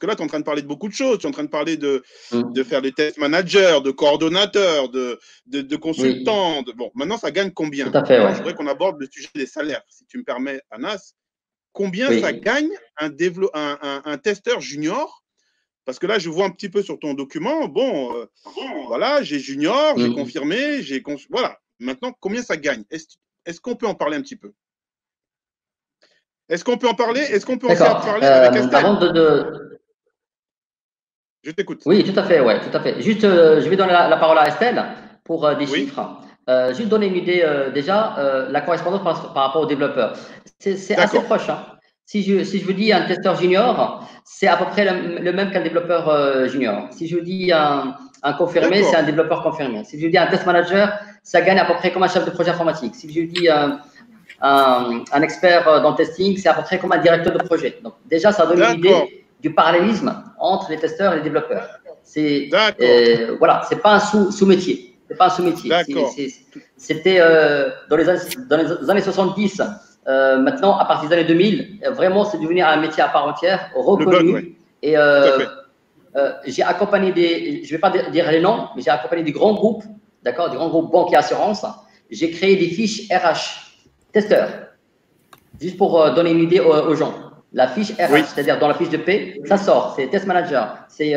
que là, tu es en train de parler de beaucoup de choses. Tu es en train de parler de Mm. faire des test managers, de coordonnateurs, de consultants. Oui, Bon, maintenant, ça gagne tout combien? à fait, Alors, ouais. je voudrais qu'on aborde le sujet des salaires, si tu me permets, Anas. Combien ça Oui. gagne un testeur junior? Parce que là, je vois un petit peu sur ton document, bon, voilà, j'ai junior, j'ai Mm. confirmé, voilà. Maintenant, combien ça gagne? Est-ce qu'on peut en parler un petit peu? Est-ce qu'on peut en parler? Est-ce qu'on peut aussi en D'accord. parler avec Estelle? Avant de... Je t'écoute. Oui, tout à fait, ouais, tout à fait. Juste, je vais donner la parole à Estelle pour des Oui, chiffres. Juste donner une idée déjà, la correspondance par rapport aux développeurs. C'est assez d'accord. proche, hein. Si je vous dis un testeur junior, c'est à peu près le même qu'un développeur junior. Si je vous dis un confirmé, c'est D'accord. un développeur confirmé. Si je vous dis un test manager, ça gagne à peu près comme un chef de projet informatique. Si je vous dis un expert dans le testing, c'est à peu près comme un directeur de projet. Donc déjà, ça donne une D'accord. idée du parallélisme entre les testeurs et les développeurs. C'est D'accord. voilà, c'est pas un sous-métier. C'est pas un sous-métier. D'accord. C'était dans les années 70. Maintenant, à partir des années 2000, vraiment, c'est devenu un métier à part entière, Le bug, oui. reconnu. Et Tout à fait. j'ai accompagné je vais pas dire les noms, mais j'ai accompagné des grands groupes, d'accord, des grands groupes banques et assurances. J'ai créé des fiches RH testeurs, juste pour donner une idée aux gens. La fiche RH, Oui. c'est-à-dire dans la fiche de paie, ça sort, c'est test manager, c'est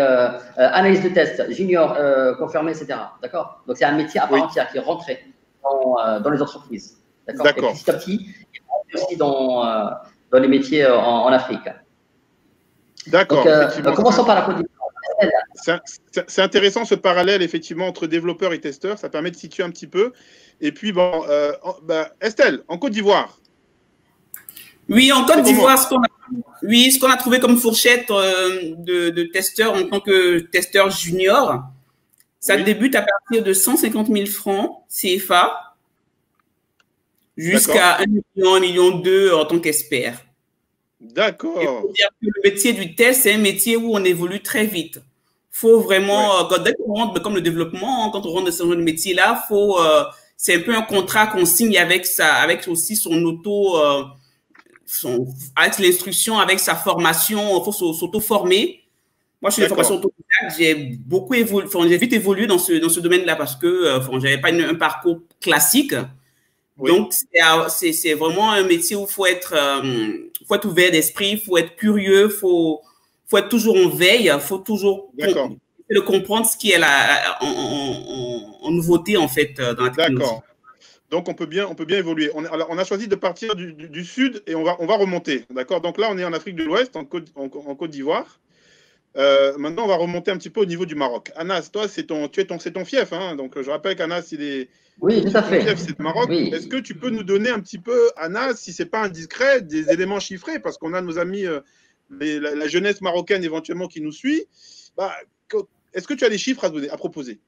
analyse de test, junior, confirmé, etc. D'accord. Donc c'est un métier à part Oui. entière qui est rentré dans les entreprises. D'accord. Et D'accord. petit à petit, il est aussi dans les métiers en Afrique. Donc, D'accord. Effectivement, commençons par la Côte d'Ivoire. c'est intéressant ce parallèle effectivement entre développeurs et testeurs. Ça permet de situer un petit peu. Et puis, bon, Estelle, en Côte d'Ivoire. Oui, en Côte d'Ivoire, Comment? ce qu'on a trouvé comme fourchette de testeurs en tant que testeur junior, ça Oui. débute à partir de 150 000 francs CFA D'accord. jusqu'à 1 million, 1,2 million en tant qu'expert. Il D'accord. faut dire que le métier du test, c'est un métier où on évolue très vite. Faut vraiment, Ouais. dès qu'on rentre, comme le développement, quand on rentre dans ce genre de métier-là, c'est un peu un contrat qu'on signe avec aussi son avec l'instruction, avec sa formation, il faut s'auto-former. Moi, je suis de formation D'accord. autodidacte, j'ai beaucoup évolué, j'ai vite évolué dans ce domaine-là parce que j'avais pas un parcours classique. Oui. Donc, c'est vraiment un métier où faut être ouvert d'esprit, il faut être curieux, faut être toujours en veille, il faut toujours D'accord. de comprendre ce qui est en nouveauté, en fait, dans la technologie. D'accord. Donc, on peut bien évoluer. Alors, on a choisi de partir du sud et on va remonter. D'accord. Donc là, on est en Afrique de l'Ouest, en Côte d'Ivoire. Maintenant, on va remonter un petit peu au niveau du Maroc. Anas, toi, c'est ton fief. Hein. Donc, je rappelle qu'Anas, Oui, tout à son fait. fief, c'est le Maroc. Oui. Est-ce que tu peux nous donner un petit peu, Anas, si c'est pas indiscret, des éléments chiffrés, parce qu'on a nos amis, la jeunesse marocaine éventuellement qui nous suit. Bah, est-ce que tu as des chiffres à proposer?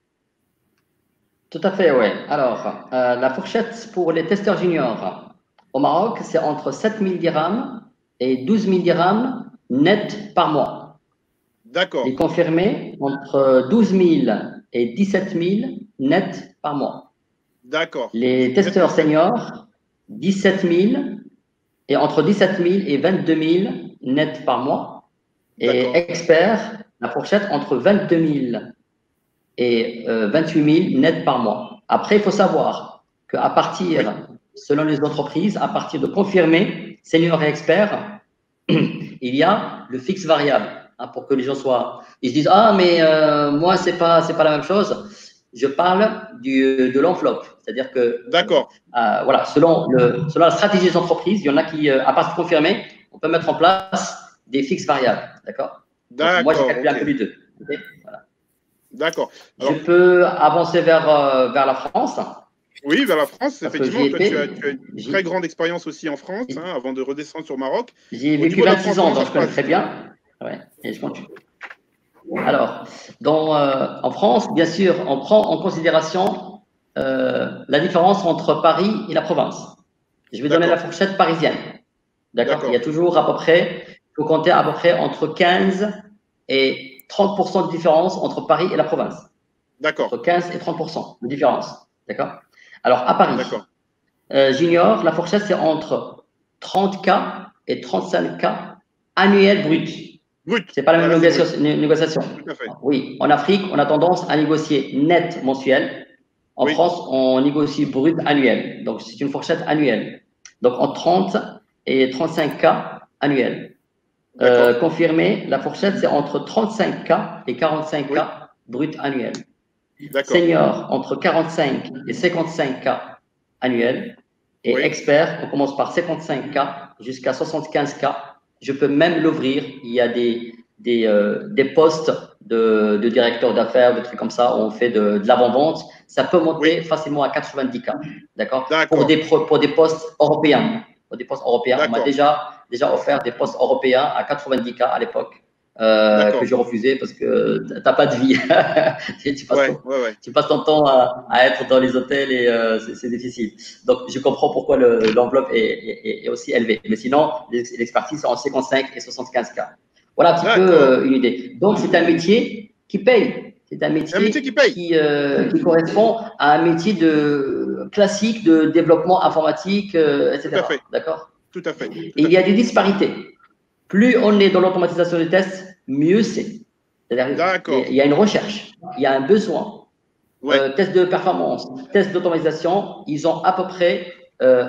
Tout à fait, oui. Alors, la fourchette pour les testeurs juniors au Maroc, c'est entre 7 000 dirhams et 12 000 dirhams net par mois. D'accord. Les confirmés, entre 12 000 et 17 000 net par mois. D'accord. Les testeurs seniors, 17 000 et entre 17 000 et 22 000 net par mois. Et experts, la fourchette entre 22 000 et 28 000 net par mois. Après, il faut savoir qu'à partir, selon les entreprises, à partir de confirmés, seniors et experts, il y a le fixe variable, hein, pour que les gens ils se disent, ah, mais moi, c'est pas la même chose. Je parle de l'enveloppe. C'est-à-dire que, voilà, selon la stratégie des entreprises, il y en a qui, à partir de confirmés, on peut mettre en place des fixes variables. D'accord. Donc, moi, j'ai calculé un peu les deux. Okay, voilà. D'accord. Je peux avancer vers la France. Oui, vers la France, effectivement. Toi, tu as une très grande expérience aussi en France, hein, avant de redescendre sur Maroc. J'ai vécu 26 ans, donc je connais très bien. Ouais, et je continue. Alors, en France, bien sûr, on prend en considération la différence entre Paris et la province. Je vais donner la fourchette parisienne. D'accord. Il y a toujours à peu près, il faut compter à peu près entre 15 et 30% de différence entre Paris et la province. D'accord. Entre 15 et 30% de différence. D'accord. Alors, à Paris, junior, la fourchette, c'est entre 30K et 35K annuels bruts. Brut. C'est pas la même Voilà, c'est négociation. tout à fait. Oui, en Afrique, on a tendance à négocier net mensuel. En Oui. France, on négocie brut annuel. Donc, c'est une fourchette annuelle. Donc, en 30 et 35 cas annuels. D'accord. Confirmé, la fourchette, c'est entre 35 cas et 45 Oui. cas brut annuels. D'accord. Senior, entre 45 et 55 cas annuels. Et Oui. expert, on commence par 55 cas jusqu'à 75 cas. Je peux même l'ouvrir. Il y a des postes de directeur d'affaires, des trucs comme ça, où on fait de l'avant-vente. Ça peut monter Oui. facilement à 90 cas. D'accord? D'accord. Pour des postes européens. Pour des postes européens, on m'a D'accord. déjà offert des postes européens à 90 cas à l'époque. Que j'ai refusé parce que tu n'as pas de vie. Tu passes ton temps à être dans les hôtels et c'est difficile. Donc, je comprends pourquoi l'enveloppe est aussi élevée. Mais sinon, l'expertise, c'est en 55 et 75 cas. Voilà un petit peu une idée. Donc, c'est un métier qui paye. C'est un métier qui paye. qui correspond à un métier classique de développement informatique, etc. Tout à fait. D'accord? Tout à fait. Et il y a des disparités. Plus on est dans l'automatisation des tests, mieux c'est. D'accord. Il y a une recherche, il y a un besoin. Ouais. Tests de performance, tests d'automatisation, ils ont à peu près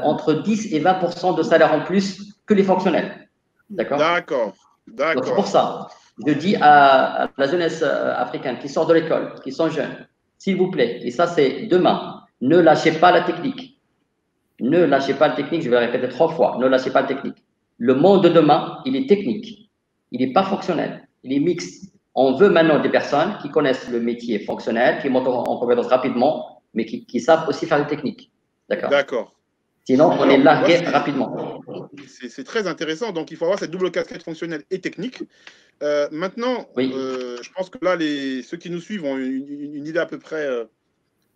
entre 10 et 20% de salaire en plus que les fonctionnels. D'accord? D'accord. Donc, c'est pour ça, je dis à la jeunesse africaine qui sort de l'école, qui sont jeunes, s'il vous plaît, et ça c'est demain, ne lâchez pas la technique. Ne lâchez pas la technique, je vais répéter 3 fois, ne lâchez pas la technique. Le monde de demain, il est technique, il n'est pas fonctionnel, il est mixte. On veut maintenant des personnes qui connaissent le métier fonctionnel, qui montent en compétence rapidement, mais qui savent aussi faire le technique. D'accord. Sinon, on est largué rapidement. C'est très intéressant. Donc, il faut avoir cette double casquette fonctionnelle et technique. Maintenant, oui. Je pense que là, ceux qui nous suivent ont une idée à peu près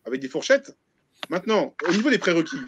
avec des fourchettes. Maintenant, au niveau des prérequis,